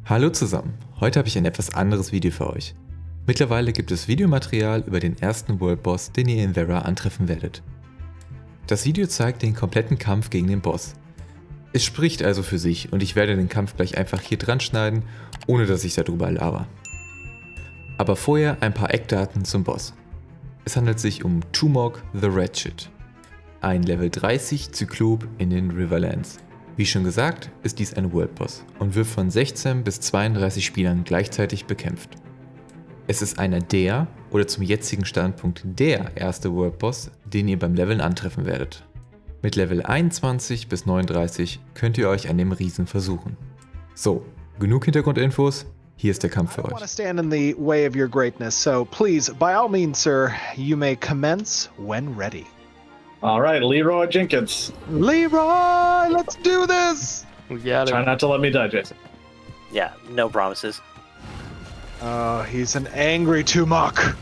Hallo zusammen, heute habe ich ein etwas anderes Video für euch. Mittlerweile gibt es Videomaterial über den ersten World Boss, den ihr in Verra antreffen werdet. Das Video zeigt den kompletten Kampf gegen den Boss. Es spricht also für sich und ich werde den Kampf gleich einfach hier dran schneiden, ohne dass ich darüber laber. Aber vorher ein paar Eckdaten zum Boss. Es handelt sich um Tumok the Wretched, ein Level 30 Cyclop in den Riverlands. Wie schon gesagt, ist dies ein World Boss und wird von 16 bis 32 Spielern gleichzeitig bekämpft. Es ist einer der, oder zum jetzigen Standpunkt der erste World Boss, den ihr beim Leveln antreffen werdet. Mit Level 21 bis 39 könnt ihr euch an dem Riesen versuchen. So, genug Hintergrundinfos, hier ist der Kampf für euch. I don't want to stand in the way of your greatness, so please, by all means, sir, you may commence when ready. All right, Leroy Jenkins. Leroy, let's do this! Try not to let me die, Jason. Yeah, no promises. Oh, he's an angry Tumok.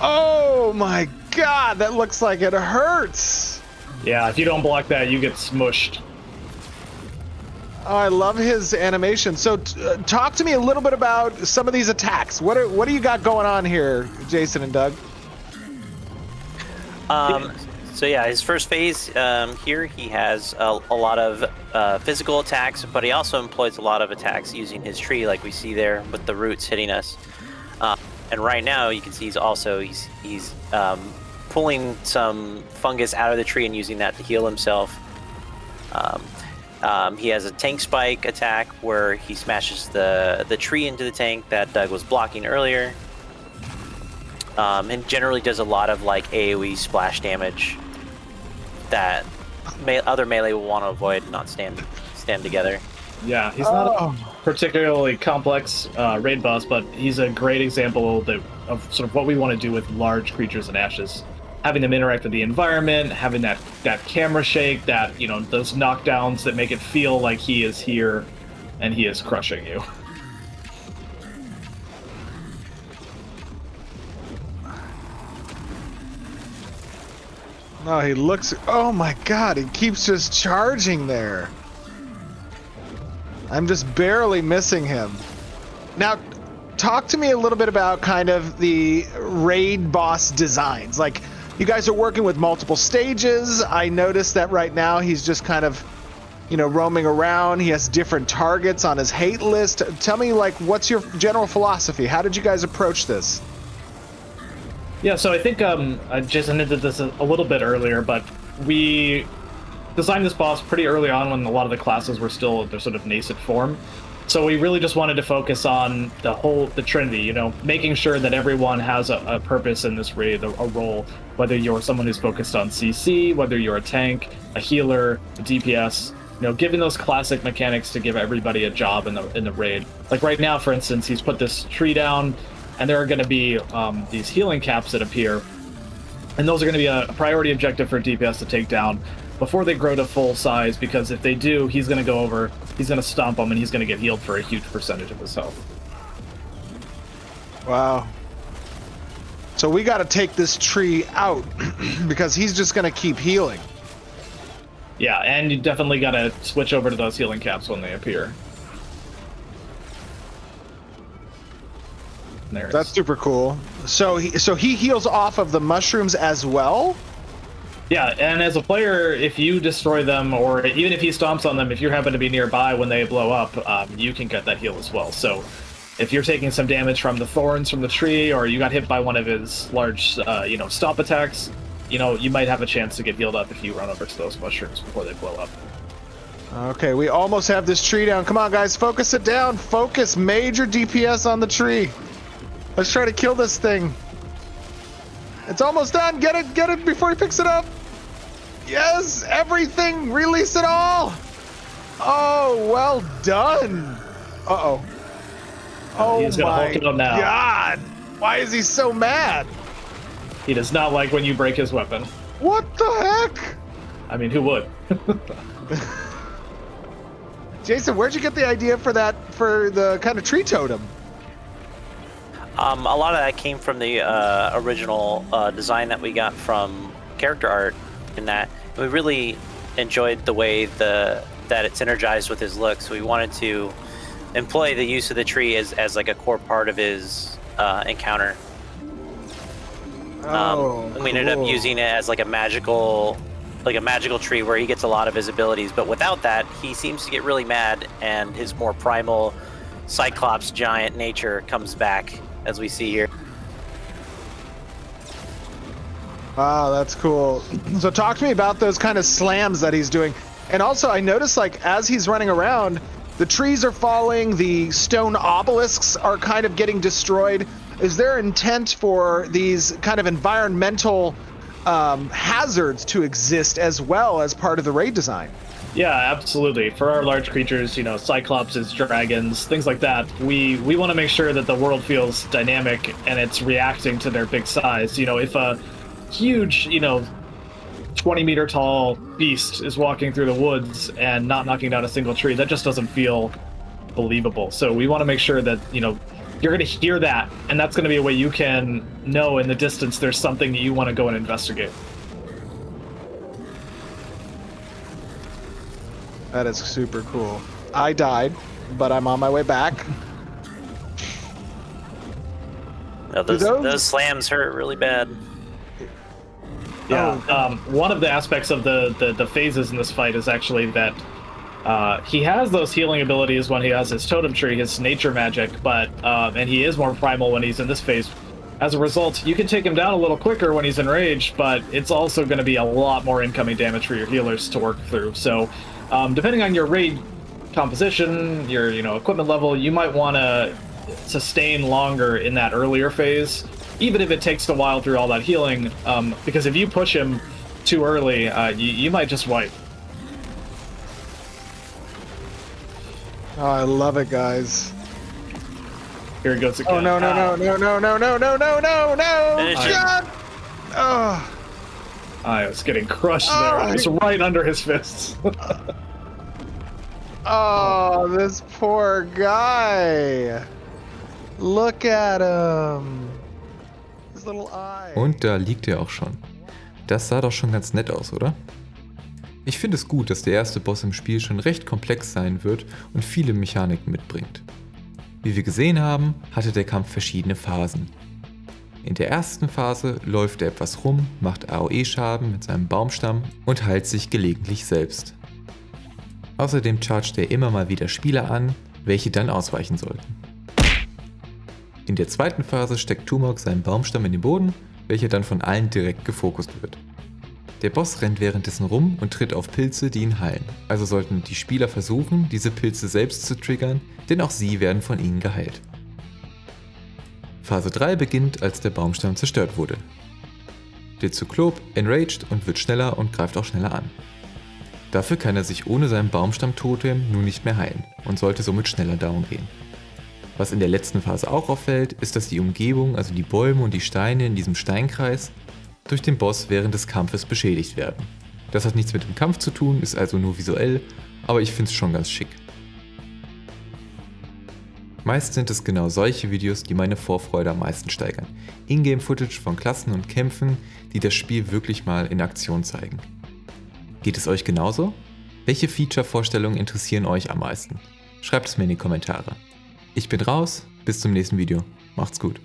Oh my god, that looks like it hurts! Yeah, if you don't block that, you get smushed. Oh, I love his animation. So, talk to me a little bit about some of these attacks. What do you got going on here, Jason and Doug? So yeah, his first phase here, he has a lot of physical attacks, but he also employs a lot of attacks using his tree, like we see there with the roots hitting us. And right now, you can see he's pulling some fungus out of the tree and using that to heal himself. He has a tank spike attack where he smashes the tree into the tank that Doug was blocking earlier. And generally does a lot of like AoE splash damage that other melee will want to avoid and not stand together. Yeah, he's not a particularly complex raid boss, but he's a great example of sort of what we want to do with large creatures in Ashes. Having them interact with the environment, having that camera shake, that, you know, those knockdowns that make it feel like he is here and he is crushing you. Oh, he looks... Oh my god, he keeps just charging there. I'm just barely missing him. Now, talk to me a little bit about kind of the raid boss designs. Like, you guys are working with multiple stages. I noticed that right now he's just kind of, you know, roaming around. He has different targets on his hate list. Tell me, like, what's your general philosophy? How did you guys approach this? Yeah, so I think Jason hinted this a little bit earlier, but we designed this boss pretty early on when a lot of the classes were still in their sort of nascent form. So we really just wanted to focus on the Trinity, you know, making sure that everyone has a purpose in this raid, a role, whether you're someone who's focused on CC, whether you're a tank, a healer, a DPS, you know, giving those classic mechanics to give everybody a job in the raid. Like right now, for instance, he's put this tree down, and there are going to be these healing caps that appear, and those are going to be a priority objective for DPS to take down before they grow to full size, because if they do, he's going to go over, he's going to stomp them, and he's going to get healed for a huge percentage of his health. Wow. So we got to take this tree out because he's just going to keep healing. Yeah, and you definitely got to switch over to those healing caps when they appear. That's super cool. So he heals off of the mushrooms as well? Yeah, and as a player, if you destroy them, or even if he stomps on them, if you happen to be nearby when they blow up, you can get that heal as well. So if you're taking some damage from the thorns from the tree, or you got hit by one of his large, stomp attacks, you know, you might have a chance to get healed up if you run over to those mushrooms before they blow up. Okay, we almost have this tree down. Come on, guys, focus it down. Focus major DPS on the tree. Let's try to kill this thing. It's almost done. Get it before he picks it up. Yes, everything. Release it all. Oh, well done. Uh-oh. Oh He's gonna my hold it now. God. Why is he so mad? He does not like when you break his weapon. What the heck? I mean, who would? Jason, where'd you get the idea for the kind of tree totem? A lot of that came from the original design that we got from character art. In that, we really enjoyed the way that it synergized with his look, so we wanted to employ the use of the tree as like a core part of his encounter. And we ended up using it as like a magical tree where he gets a lot of his abilities. But without that, he seems to get really mad, and his more primal Cyclops giant nature comes back, as we see here. Wow, that's cool. So talk to me about those kind of slams that he's doing. And also, I noticed, like, as he's running around, the trees are falling, the stone obelisks are kind of getting destroyed. Is there intent for these kind of environmental hazards to exist as well as part of the raid design? Yeah, absolutely. For our large creatures, you know, Cyclopses, dragons, things like that, we want to make sure that the world feels dynamic and it's reacting to their big size. You know, if a huge, 20-meter tall beast is walking through the woods and not knocking down a single tree, that just doesn't feel believable. So we want to make sure that, you're going to hear that, and that's going to be a way you can know in the distance there's something that you want to go and investigate. That is super cool. I died, but I'm on my way back. No, those slams hurt really bad. Yeah, one of the aspects of the phases in this fight is actually that he has those healing abilities when he has his totem tree, his nature magic, but and he is more primal when he's in this phase. As a result, you can take him down a little quicker when he's enraged, but it's also going to be a lot more incoming damage for your healers to work through. So, depending on your raid composition, your equipment level, you might want to sustain longer in that earlier phase, even if it takes a while through all that healing, because if you push him too early, you might just wipe. Oh, I love it, guys. Here he goes again. Oh, no. God! Oh. I was getting crushed there. It's right under his fists. Oh, this poor guy. Look at him. His little eye. Und da liegt er auch schon. Das sah doch schon ganz nett aus, oder? Ich finde es gut, dass der erste Boss im Spiel schon recht komplex sein wird und viele Mechaniken mitbringt. Wie wir gesehen haben, hatte der Kampf verschiedene Phasen. In der ersten Phase läuft er etwas rum, macht AOE-Schaden mit seinem Baumstamm und heilt sich gelegentlich selbst. Außerdem chargt er immer mal wieder Spieler an, welche dann ausweichen sollten. In der zweiten Phase steckt Tumok seinen Baumstamm in den Boden, welcher dann von allen direkt gefokust wird. Der Boss rennt währenddessen rum und tritt auf Pilze, die ihn heilen. Also sollten die Spieler versuchen, diese Pilze selbst zu triggern, denn auch sie werden von ihnen geheilt. Phase 3 beginnt, als der Baumstamm zerstört wurde. Der Cyclops enraged und wird schneller und greift auch schneller an. Dafür kann er sich ohne seinen Baumstamm-Totem nun nicht mehr heilen und sollte somit schneller down gehen. Was in der letzten Phase auch auffällt, ist, dass die Umgebung, also die Bäume und die Steine in diesem Steinkreis, durch den Boss während des Kampfes beschädigt werden. Das hat nichts mit dem Kampf zu tun, ist also nur visuell, aber ich finde es schon ganz schick. Meist sind es genau solche Videos, die meine Vorfreude am meisten steigern. Ingame-Footage von Klassen und Kämpfen, die das Spiel wirklich mal in Aktion zeigen. Geht es euch genauso? Welche Feature-Vorstellungen interessieren euch am meisten? Schreibt es mir in die Kommentare. Ich bin raus, bis zum nächsten Video. Macht's gut.